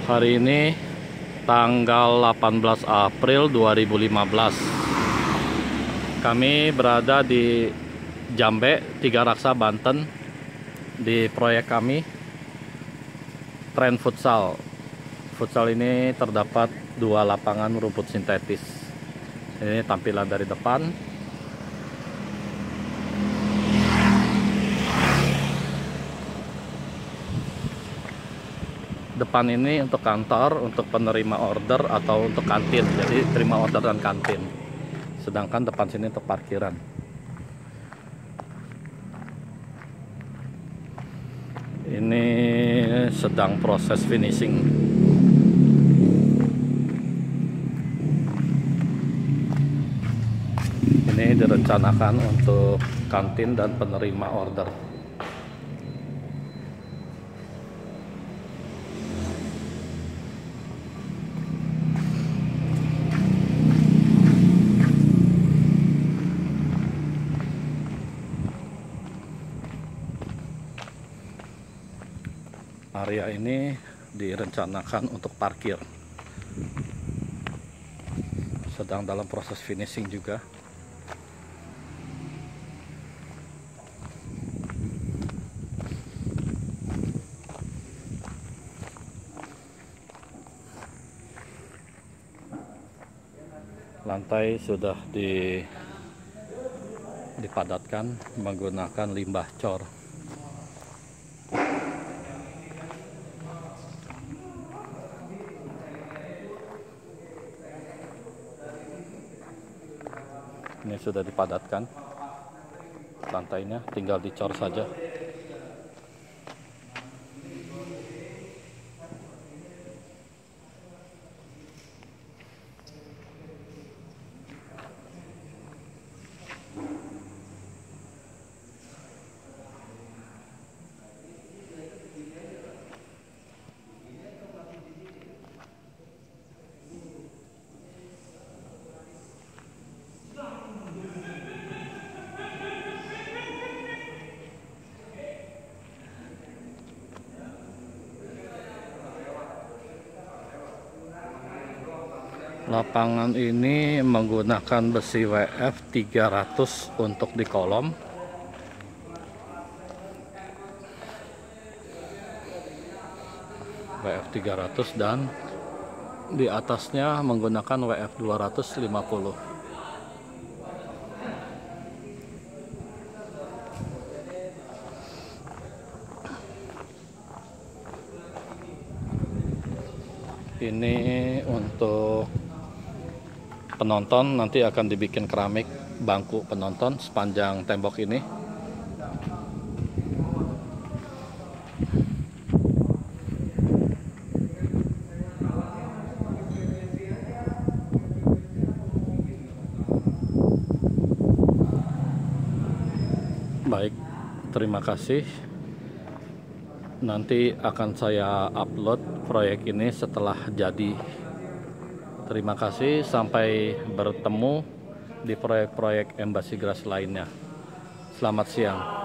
Hari ini tanggal 18 April 2015. Kami berada di Jambe, Tiga Raksa, Banten, di proyek kami Tren Futsal. Futsal ini terdapat 2 lapangan rumput sintetis. Ini tampilan dari depan. Depan ini untuk kantor, untuk penerima order atau untuk kantin. Jadi terima order dan kantin. Sedangkan depan sini untuk parkiran. Ini sedang proses finishing. Ini direncanakan untuk kantin dan penerima order. Area ini direncanakan untuk parkir. Sedang dalam proses finishing juga. Lantai sudah dipadatkan menggunakan limbah cor. Ini sudah dipadatkan lantainya, tinggal dicor saja. Lapangan ini menggunakan besi WF 300 untuk di kolom. WF 300 dan di atasnya menggunakan WF 250. Ini untuk penonton, nanti akan dibikin keramik bangku penonton sepanjang tembok ini. Baik, terima kasih. Nanti akan saya upload proyek ini setelah jadi. Terima kasih, sampai bertemu di proyek-proyek Embassy Grass lainnya. Selamat siang.